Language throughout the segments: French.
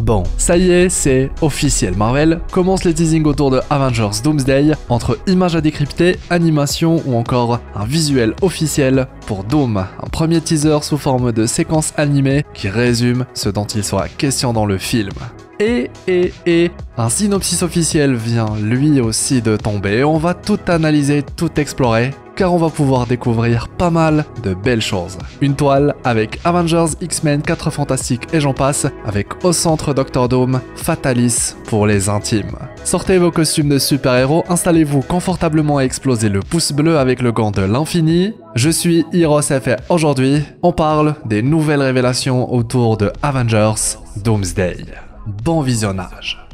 Bon, ça y est, c'est officiel. Marvel commence les teasings autour de Avengers Doomsday, entre images à décrypter, animation ou encore un visuel officiel pour Doom. Un premier teaser sous forme de séquence animée qui résume ce dont il sera question dans le film. Et un synopsis officiel vient lui aussi de tomber. On va tout analyser, tout explorer, car on va pouvoir découvrir pas mal de belles choses. Une toile avec Avengers, X-Men, 4 Fantastiques et j'en passe, avec au centre Dr Doom, Fatalis pour les intimes. Sortez vos costumes de super-héros, installez-vous confortablement et explosez le pouce bleu avec le gant de l'infini. Je suis HeroesF et aujourd'hui, on parle des nouvelles révélations autour de Avengers Doomsday. Bon visionnage.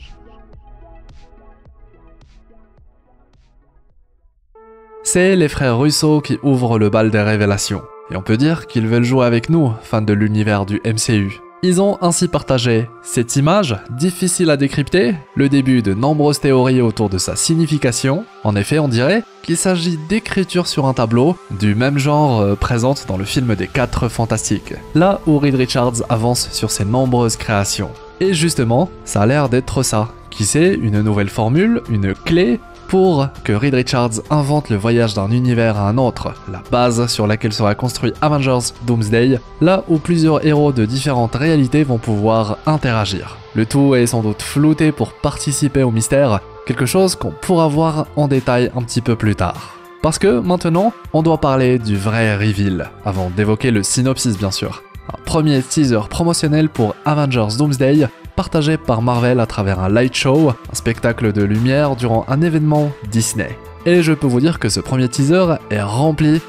C'est les frères Russo qui ouvrent le bal des révélations. Et on peut dire qu'ils veulent jouer avec nous, fans de l'univers du MCU. Ils ont ainsi partagé cette image, difficile à décrypter, le début de nombreuses théories autour de sa signification. En effet, on dirait qu'il s'agit d'écriture sur un tableau, du même genre présente dans le film des 4 Fantastiques, là où Reed Richards avance sur ses nombreuses créations. Et justement, ça a l'air d'être ça. Qui sait, une nouvelle formule, une clé pour que Reed Richards invente le voyage d'un univers à un autre, la base sur laquelle sera construit Avengers Doomsday, là où plusieurs héros de différentes réalités vont pouvoir interagir. Le tout est sans doute flouté pour participer au mystère, quelque chose qu'on pourra voir en détail un petit peu plus tard. Parce que maintenant, on doit parler du vrai reveal, avant d'évoquer le synopsis bien sûr. Un premier teaser promotionnel pour Avengers Doomsday, partagé par Marvel à travers un light show, un spectacle de lumière durant un événement Disney. Et je peux vous dire que ce premier teaser est rempli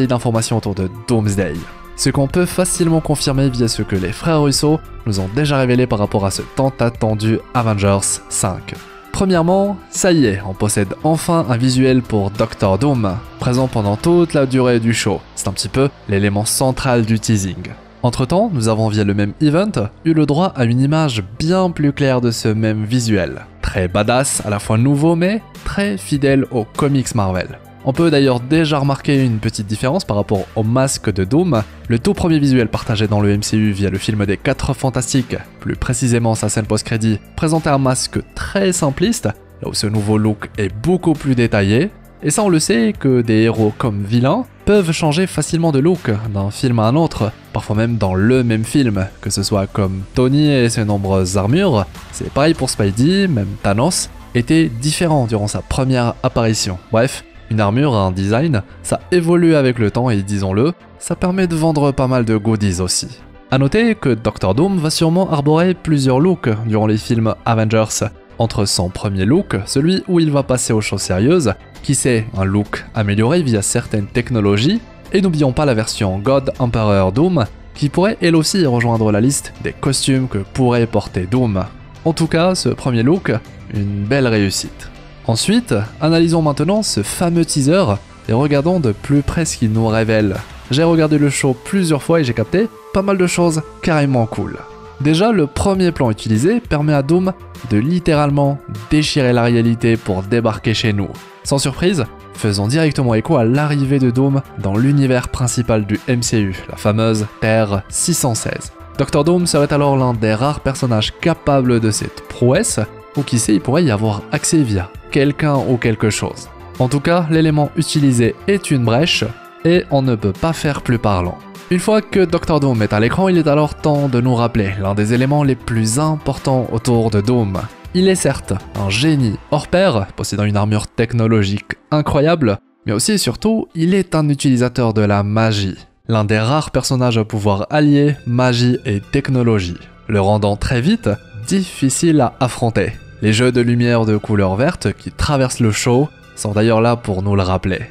d'informations autour de Doomsday. Ce qu'on peut facilement confirmer via ce que les frères Russo nous ont déjà révélé par rapport à ce tant attendu Avengers 5. Premièrement, ça y est, on possède enfin un visuel pour Dr Doom, présent pendant toute la durée du show. C'est un petit peu l'élément central du teasing. Entre-temps, nous avons via le même event eu le droit à une image bien plus claire de ce même visuel. Très badass, à la fois nouveau mais très fidèle aux comics Marvel. On peut d'ailleurs déjà remarquer une petite différence par rapport au masque de Doom. Le tout premier visuel partagé dans le MCU via le film des 4 Fantastiques, plus précisément sa scène post-crédit, présentait un masque très simpliste, là où ce nouveau look est beaucoup plus détaillé. Et ça on le sait que des héros comme vilains peuvent changer facilement de look d'un film à un autre, parfois même dans le même film, que ce soit comme Tony et ses nombreuses armures. C'est pareil pour Spidey, même Thanos était différent durant sa première apparition. Bref, une armure a un design, ça évolue avec le temps et disons-le, ça permet de vendre pas mal de goodies aussi. A noter que Dr Doom va sûrement arborer plusieurs looks durant les films Avengers. Entre son premier look, celui où il va passer aux choses sérieuses, qui c'est un look amélioré via certaines technologies, et n'oublions pas la version God Emperor Doom, qui pourrait elle aussi rejoindre la liste des costumes que pourrait porter Doom. En tout cas, ce premier look, une belle réussite. Ensuite, analysons maintenant ce fameux teaser et regardons de plus près ce qu'il nous révèle. J'ai regardé le show plusieurs fois et j'ai capté pas mal de choses carrément cool. Déjà, le premier plan utilisé permet à Doom de littéralement déchirer la réalité pour débarquer chez nous. Sans surprise, faisons directement écho à l'arrivée de Doom dans l'univers principal du MCU, la fameuse Terre 616. Dr Doom serait alors l'un des rares personnages capables de cette prouesse, ou qui sait, il pourrait y avoir accès via quelqu'un ou quelque chose. En tout cas, l'élément utilisé est une brèche, et on ne peut pas faire plus parlant. Une fois que Dr Doom est à l'écran, il est alors temps de nous rappeler l'un des éléments les plus importants autour de Doom. Il est certes un génie hors pair, possédant une armure technologique incroyable, mais aussi et surtout, il est un utilisateur de la magie. L'un des rares personnages à pouvoir allier magie et technologie, le rendant très vite difficile à affronter. Les jeux de lumière de couleur verte qui traversent le show sont d'ailleurs là pour nous le rappeler.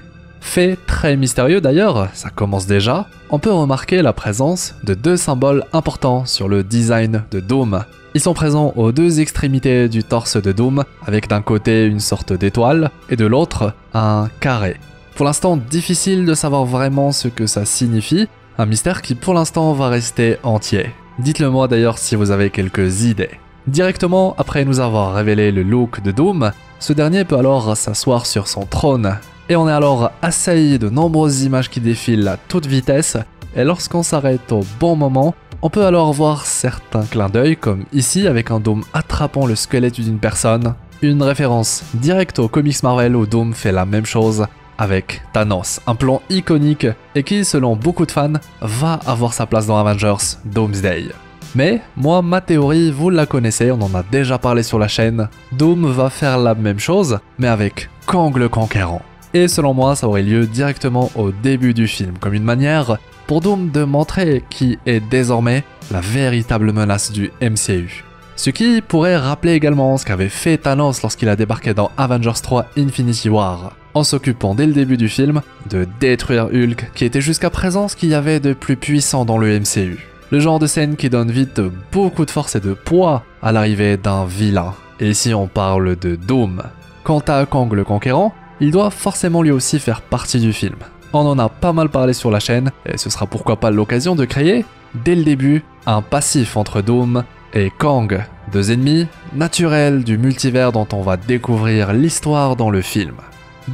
Fait très mystérieux d'ailleurs, ça commence déjà, on peut remarquer la présence de 2 symboles importants sur le design de Doom. Ils sont présents aux 2 extrémités du torse de Doom, avec d'un côté une sorte d'étoile et de l'autre un carré. Pour l'instant, difficile de savoir vraiment ce que ça signifie, un mystère qui pour l'instant va rester entier. Dites-le moi d'ailleurs si vous avez quelques idées. Directement après nous avoir révélé le look de Doom, ce dernier peut alors s'asseoir sur son trône. Et on est alors assailli de nombreuses images qui défilent à toute vitesse, et lorsqu'on s'arrête au bon moment, On peut alors voir certains clins d'œil, comme ici avec un Doom attrapant le squelette d'une personne, une référence directe aux comics Marvel où Doom fait la même chose avec Thanos, un plan iconique et qui, selon beaucoup de fans, va avoir sa place dans Avengers Doomsday. Mais moi, ma théorie, vous la connaissez, on en a déjà parlé sur la chaîne, Doom va faire la même chose, mais avec Kang le Conquérant. Et selon moi, ça aurait lieu directement au début du film, comme une manière pour Doom de montrer qui est désormais la véritable menace du MCU. Ce qui pourrait rappeler également ce qu'avait fait Thanos lorsqu'il a débarqué dans Avengers 3 Infinity War, en s'occupant dès le début du film de détruire Hulk, qui était jusqu'à présent ce qu'il y avait de plus puissant dans le MCU. Le genre de scène qui donne vite beaucoup de force et de poids à l'arrivée d'un vilain. Et ici on parle de Doom. Quant à Kang le Conquérant, il doit forcément lui aussi faire partie du film. On en a pas mal parlé sur la chaîne, et ce sera pourquoi pas l'occasion de créer, dès le début, un passif entre Doom et Kang, deux ennemis naturels du multivers dont on va découvrir l'histoire dans le film.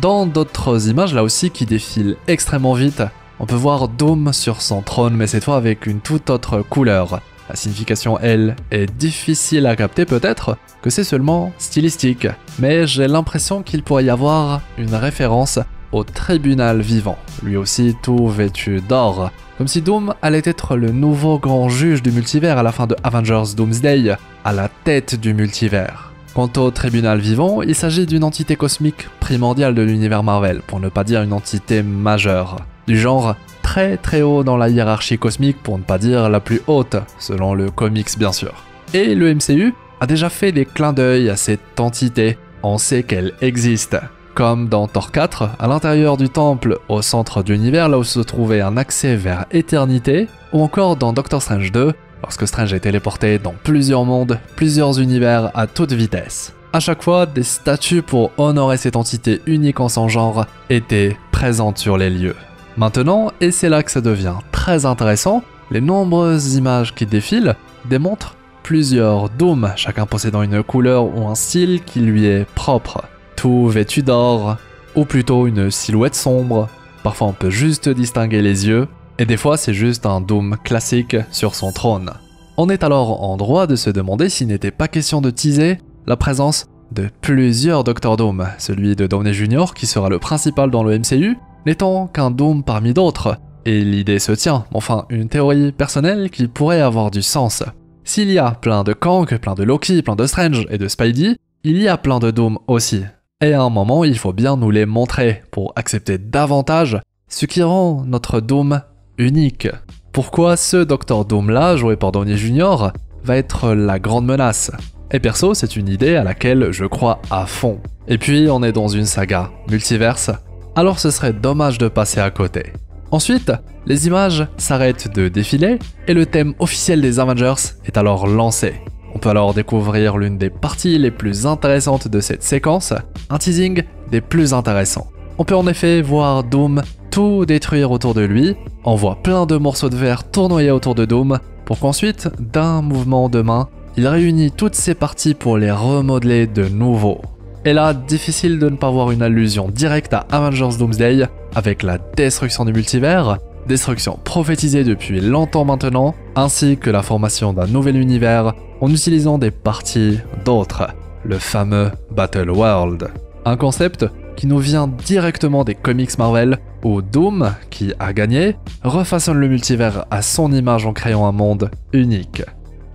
Dans d'autres images là aussi qui défilent extrêmement vite, on peut voir Doom sur son trône mais cette fois avec une toute autre couleur. La signification, elle, est difficile à capter peut-être, que c'est seulement stylistique, mais j'ai l'impression qu'il pourrait y avoir une référence au tribunal vivant, lui aussi tout vêtu d'or, comme si Doom allait être le nouveau grand juge du multivers à la fin de Avengers Doomsday, à la tête du multivers. Quant au tribunal vivant, il s'agit d'une entité cosmique primordiale de l'univers Marvel, pour ne pas dire une entité majeure, du genre très haut dans la hiérarchie cosmique, pour ne pas dire la plus haute, selon le comics bien sûr. Et le MCU a déjà fait des clins d'œil à cette entité, on sait qu'elle existe. Comme dans Thor 4, à l'intérieur du temple, au centre de l'univers, là où se trouvait un accès vers Éternité, ou encore dans Doctor Strange 2, lorsque Strange est téléporté dans plusieurs mondes, plusieurs univers à toute vitesse. À chaque fois, des statues pour honorer cette entité unique en son genre étaient présentes sur les lieux. Maintenant, et c'est là que ça devient très intéressant, les nombreuses images qui défilent démontrent plusieurs Dooms, chacun possédant une couleur ou un style qui lui est propre. Tout vêtu d'or, ou plutôt une silhouette sombre, parfois on peut juste distinguer les yeux, et des fois c'est juste un Doom classique sur son trône. On est alors en droit de se demander s'il n'était pas question de teaser la présence de plusieurs Dr Doom, celui de Downey Jr. qui sera le principal dans le MCU, n'étant qu'un Doom parmi d'autres, et l'idée se tient, enfin une théorie personnelle qui pourrait avoir du sens. S'il y a plein de Kang, plein de Loki, plein de Strange et de Spidey, il y a plein de Doom aussi. Et à un moment, il faut bien nous les montrer pour accepter davantage ce qui rend notre Doom unique. Pourquoi ce Dr Doom là, joué par Downey Jr., va être la grande menace? Et perso, c'est une idée à laquelle je crois à fond. Et puis, on est dans une saga multiverse, alors ce serait dommage de passer à côté. Ensuite, les images s'arrêtent de défiler et le thème officiel des Avengers est alors lancé. On peut alors découvrir l'une des parties les plus intéressantes de cette séquence, un teasing des plus intéressants. On peut en effet voir Doom tout détruire autour de lui, on voit plein de morceaux de verre tournoyer autour de Doom, pour qu'ensuite, d'un mouvement de main, il réunit toutes ces parties pour les remodeler de nouveau. Et là, difficile de ne pas voir une allusion directe à Avengers Doomsday, avec la destruction du multivers, destruction prophétisée depuis longtemps maintenant, ainsi que la formation d'un nouvel univers en utilisant des parties d'autres, le fameux Battle World. Un concept qui nous vient directement des comics Marvel, où Doom, qui a gagné, refaçonne le multivers à son image en créant un monde unique.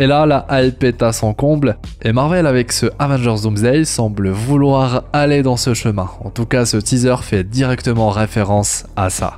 Et là, la hype est à son comble, et Marvel avec ce Avengers Doomsday semble vouloir aller dans ce chemin. En tout cas, ce teaser fait directement référence à ça.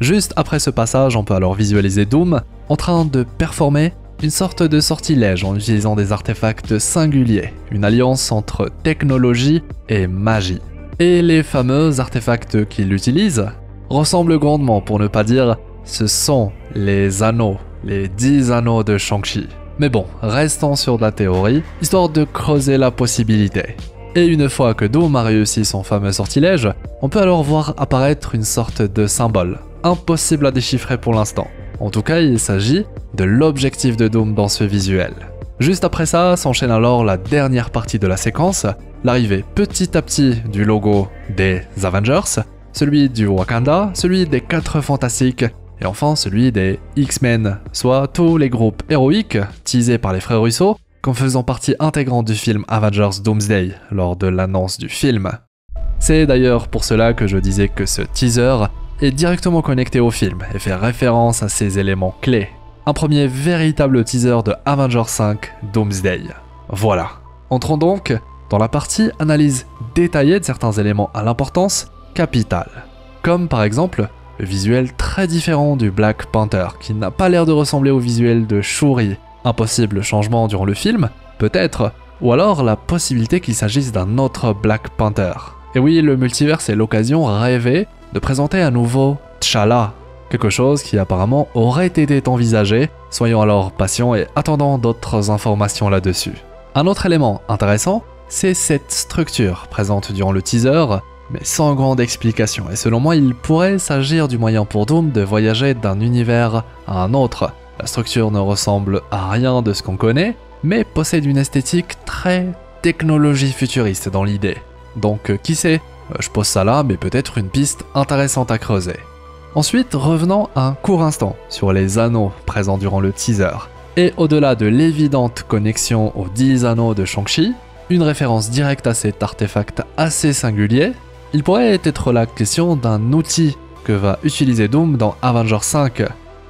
Juste après ce passage, on peut alors visualiser Doom en train de performer une sorte de sortilège en utilisant des artefacts singuliers, une alliance entre technologie et magie. Et les fameux artefacts qu'il utilise ressemblent grandement, pour ne pas dire, ce sont les anneaux, les 10 anneaux de Shang-Chi. Mais bon, restons sur de la théorie, histoire de creuser la possibilité. Et une fois que Doom a réussi son fameux sortilège, on peut alors voir apparaître une sorte de symbole, impossible à déchiffrer pour l'instant. En tout cas, il s'agit de l'objectif de Doom dans ce visuel. Juste après ça, s'enchaîne alors la dernière partie de la séquence, l'arrivée petit à petit du logo des Avengers, celui du Wakanda, celui des 4 Fantastiques et enfin celui des X-Men, soit tous les groupes héroïques teasés par les frères Russo comme faisant partie intégrante du film Avengers Doomsday lors de l'annonce du film. C'est d'ailleurs pour cela que je disais que ce teaser est directement connecté au film et fait référence à ces éléments clés. Un premier véritable teaser de Avengers 5 Doomsday. Voilà. Entrons donc dans la partie analyse détaillée de certains éléments à l'importance capitale. Comme par exemple le visuel très différent du Black Panther qui n'a pas l'air de ressembler au visuel de Shuri. Un possible changement durant le film, peut-être, ou alors la possibilité qu'il s'agisse d'un autre Black Panther. Et oui, le multivers est l'occasion rêvée de présenter à nouveau T'Challa, quelque chose qui apparemment aurait été envisagé, soyons alors patients et attendant d'autres informations là-dessus. Un autre élément intéressant, c'est cette structure présente durant le teaser, mais sans grande explication, et selon moi il pourrait s'agir du moyen pour Doom de voyager d'un univers à un autre. La structure ne ressemble à rien de ce qu'on connaît, mais possède une esthétique très technologie futuriste dans l'idée. Donc qui sait, je pose ça là, mais peut-être une piste intéressante à creuser. Ensuite, revenons un court instant sur les anneaux présents durant le teaser. Et au-delà de l'évidente connexion aux 10 anneaux de Shang-Chi, une référence directe à cet artefact assez singulier, il pourrait être la question d'un outil que va utiliser Doom dans Avengers 5.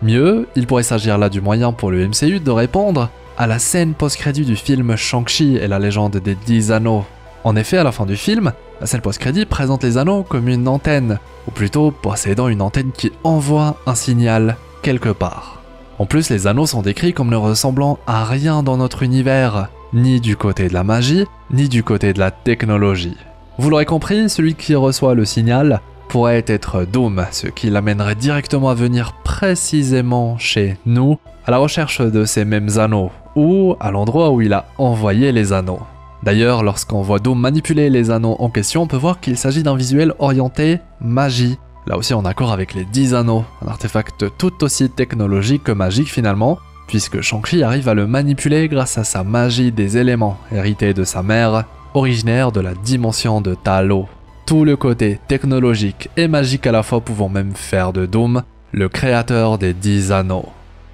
Mieux, il pourrait s'agir là du moyen pour le MCU de répondre à la scène post-crédit du film Shang-Chi et la légende des 10 anneaux. En effet, à la fin du film, la scène post-crédit présente les anneaux comme une antenne, ou plutôt possédant une antenne qui envoie un signal quelque part. En plus, les anneaux sont décrits comme ne ressemblant à rien dans notre univers, ni du côté de la magie, ni du côté de la technologie. Vous l'aurez compris, celui qui reçoit le signal pourrait être Doom, ce qui l'amènerait directement à venir précisément chez nous, à la recherche de ces mêmes anneaux, ou à l'endroit où il a envoyé les anneaux. D'ailleurs, lorsqu'on voit Doom manipuler les anneaux en question, on peut voir qu'il s'agit d'un visuel orienté magie, là aussi en accord avec les 10 anneaux, un artefact tout aussi technologique que magique finalement, puisque Shang-Chi arrive à le manipuler grâce à sa magie des éléments, héritée de sa mère, originaire de la dimension de Talo. Tout le côté technologique et magique à la fois pouvant même faire de Doom le créateur des 10 anneaux.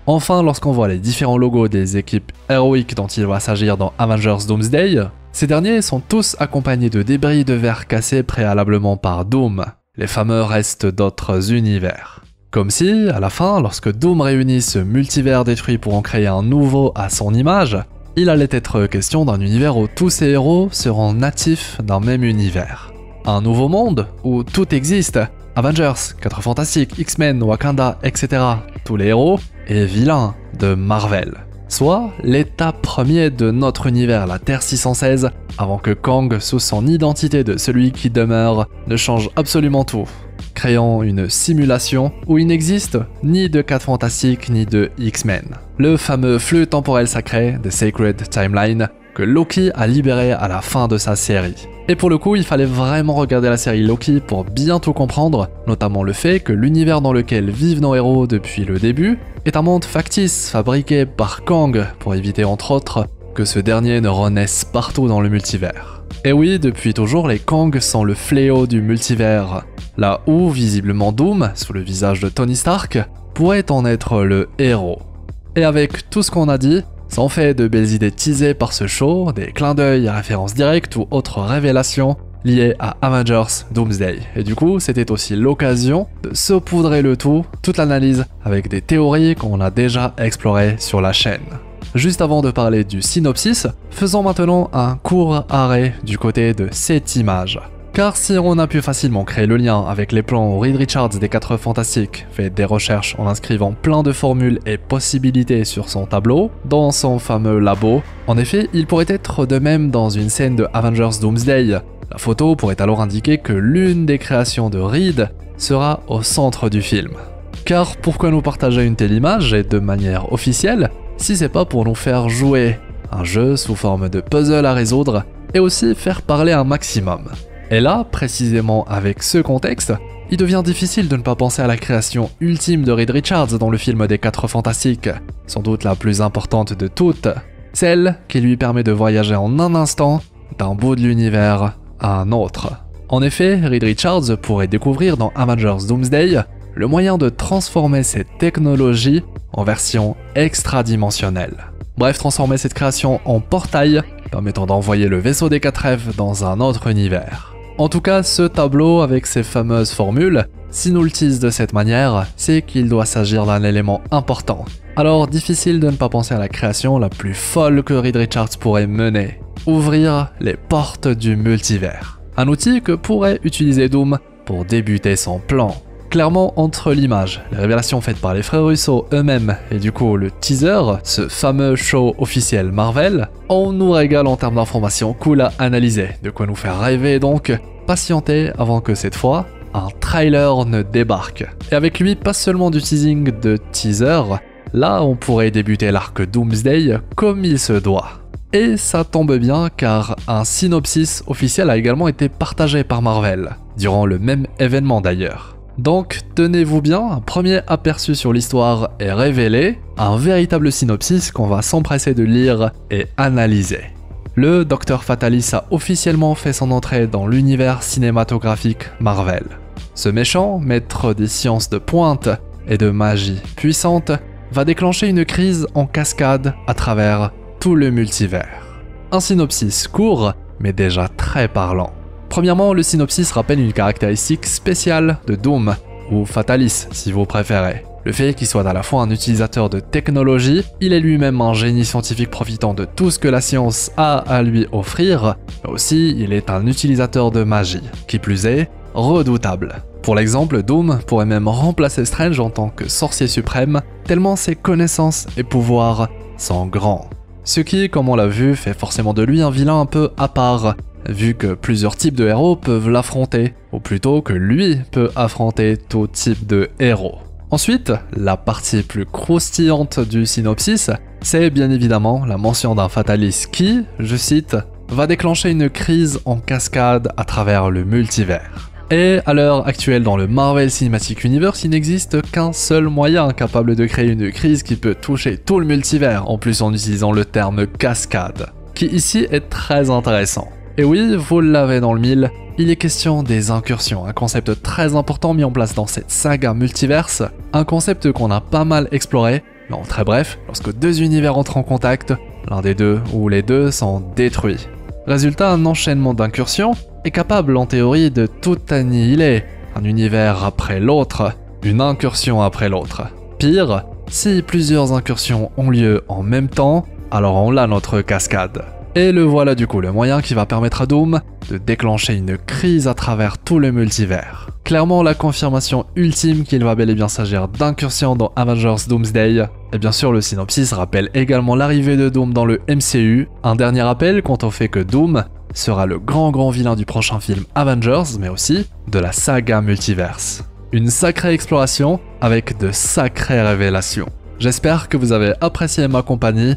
Enfin, lorsqu'on voit les différents logos des équipes héroïques dont il va s'agir dans Avengers Doomsday, ces derniers sont tous accompagnés de débris de verre cassés préalablement par Doom, les fameux restes d'autres univers. Comme si, à la fin, lorsque Doom réunit ce multivers détruit pour en créer un nouveau à son image, il allait être question d'un univers où tous ces héros seront natifs d'un même univers. Un nouveau monde où tout existe, Avengers, 4 Fantastiques, X-Men, Wakanda, etc. Tous les héros et vilains de Marvel. Soit l'état premier de notre univers, la Terre 616, avant que Kang, sous son identité de celui qui demeure, ne change absolument tout, créant une simulation où il n'existe ni de 4 Fantastiques ni de X-Men. Le fameux flux temporel sacré, The Sacred Timeline, que Loki a libéré à la fin de sa série. Et pour le coup, il fallait vraiment regarder la série Loki pour bien tout comprendre, notamment le fait que l'univers dans lequel vivent nos héros depuis le début est un monde factice fabriqué par Kang pour éviter entre autres que ce dernier ne renaisse partout dans le multivers. Et oui, depuis toujours, les Kang sont le fléau du multivers, là où visiblement Doom, sous le visage de Tony Stark, pourrait en être le héros. Et avec tout ce qu'on a dit, ça en fait de belles idées teasées par ce show, des clins d'œil à références directes ou autres révélations liées à Avengers Doomsday. Et du coup, c'était aussi l'occasion de saupoudrer le tout, toute l'analyse, avec des théories qu'on a déjà explorées sur la chaîne. Juste avant de parler du synopsis, faisons maintenant un court arrêt du côté de cette image. Car si on a pu facilement créer le lien avec les plans où Reed Richards des 4 Fantastiques fait des recherches en inscrivant plein de formules et possibilités sur son tableau, dans son fameux labo, en effet, il pourrait être de même dans une scène de Avengers Doomsday. La photo pourrait alors indiquer que l'une des créations de Reed sera au centre du film. Car pourquoi nous partager une telle image et de manière officielle, si c'est pas pour nous faire jouer un jeu sous forme de puzzle à résoudre et aussi faire parler un maximum. Et là, précisément avec ce contexte, il devient difficile de ne pas penser à la création ultime de Reed Richards dans le film des 4 Fantastiques, sans doute la plus importante de toutes, celle qui lui permet de voyager en un instant d'un bout de l'univers à un autre. En effet, Reed Richards pourrait découvrir dans Avengers Doomsday le moyen de transformer cette technologie en version extradimensionnelle. Bref, transformer cette création en portail, permettant d'envoyer le vaisseau des 4 rêves dans un autre univers. En tout cas, ce tableau avec ses fameuses formules, si nous le tease de cette manière, c'est qu'il doit s'agir d'un élément important. Alors, difficile de ne pas penser à la création la plus folle que Reed Richards pourrait mener. Ouvrir les portes du multivers. Un outil que pourrait utiliser Doom pour débuter son plan. Clairement, entre l'image, les révélations faites par les frères Russo eux-mêmes et du coup le teaser, ce fameux show officiel Marvel, on nous régale en termes d'informations cool à analyser, de quoi nous faire rêver donc, patienter avant que cette fois, un trailer ne débarque. Et avec lui, pas seulement du teasing de teaser, là on pourrait débuter l'arc Doomsday comme il se doit. Et ça tombe bien car un synopsis officiel a également été partagé par Marvel, durant le même événement d'ailleurs. Donc, tenez-vous bien, un premier aperçu sur l'histoire est révélé, un véritable synopsis qu'on va s'empresser de lire et analyser. Le Dr Fatalis a officiellement fait son entrée dans l'univers cinématographique Marvel. Ce méchant, maître des sciences de pointe et de magie puissante, va déclencher une crise en cascade à travers tout le multivers. Un synopsis court, mais déjà très parlant. Premièrement, le synopsis rappelle une caractéristique spéciale de Doom, ou Fatalis si vous préférez. Le fait qu'il soit à la fois un utilisateur de technologie, il est lui-même un génie scientifique profitant de tout ce que la science a à lui offrir, mais aussi il est un utilisateur de magie, qui plus est, redoutable. Pour l'exemple, Doom pourrait même remplacer Strange en tant que sorcier suprême, tellement ses connaissances et pouvoirs sont grands. Ce qui, comme on l'a vu, fait forcément de lui un vilain un peu à part, vu que plusieurs types de héros peuvent l'affronter, ou plutôt que lui peut affronter tout type de héros. Ensuite, la partie plus croustillante du synopsis, c'est bien évidemment la mention d'un Fatalis qui, je cite, va déclencher une crise en cascade à travers le multivers. Et à l'heure actuelle dans le Marvel Cinematic Universe, il n'existe qu'un seul moyen capable de créer une crise qui peut toucher tout le multivers, en plus en utilisant le terme cascade, qui ici est très intéressant. Et oui, vous l'avez dans le mille, il est question des incursions, un concept très important mis en place dans cette saga multiverse, un concept qu'on a pas mal exploré, mais en très bref, lorsque deux univers entrent en contact, l'un des deux ou les deux sont détruits. Résultat, un enchaînement d'incursions est capable en théorie de tout annihiler, un univers après l'autre, une incursion après l'autre. Pire, si plusieurs incursions ont lieu en même temps, alors on a notre cascade. Et le voilà du coup, le moyen qui va permettre à Doom de déclencher une crise à travers tout le multivers. Clairement la confirmation ultime qu'il va bel et bien s'agir d'incursion dans Avengers Doomsday. Et bien sûr le synopsis rappelle également l'arrivée de Doom dans le MCU. Un dernier rappel quant au fait que Doom sera le grand vilain du prochain film Avengers, mais aussi de la saga multiverse. Une sacrée exploration avec de sacrées révélations. J'espère que vous avez apprécié ma compagnie.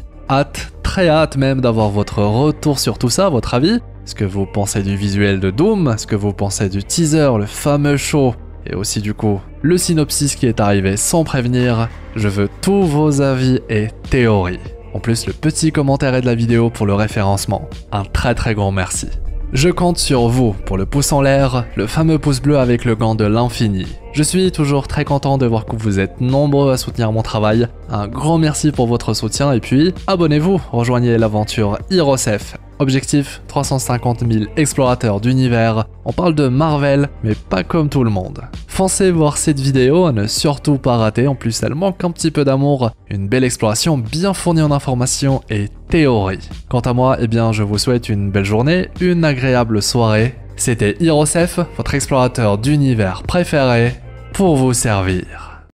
Très hâte même d'avoir votre retour sur tout ça, votre avis. Ce que vous pensez du visuel de Doom, ce que vous pensez du teaser, le fameux show, et aussi du coup, le synopsis qui est arrivé sans prévenir. Je veux tous vos avis et théories. En plus, le petit commentaire est de la vidéo pour le référencement. Un très grand merci. Je compte sur vous pour le pouce en l'air, le fameux pouce bleu avec le gant de l'infini. Je suis toujours très content de voir que vous êtes nombreux à soutenir mon travail. Un grand merci pour votre soutien et puis abonnez-vous, rejoignez l'aventure HeroesF. Objectif 350 000 explorateurs d'univers. On parle de Marvel, mais pas comme tout le monde. Foncez voir cette vidéo à ne surtout pas rater, en plus elle manque un petit peu d'amour. Une belle exploration bien fournie en informations et théories. Quant à moi, eh bien je vous souhaite une belle journée, une agréable soirée. C'était HeroesF, votre explorateur d'univers préféré, pour vous servir.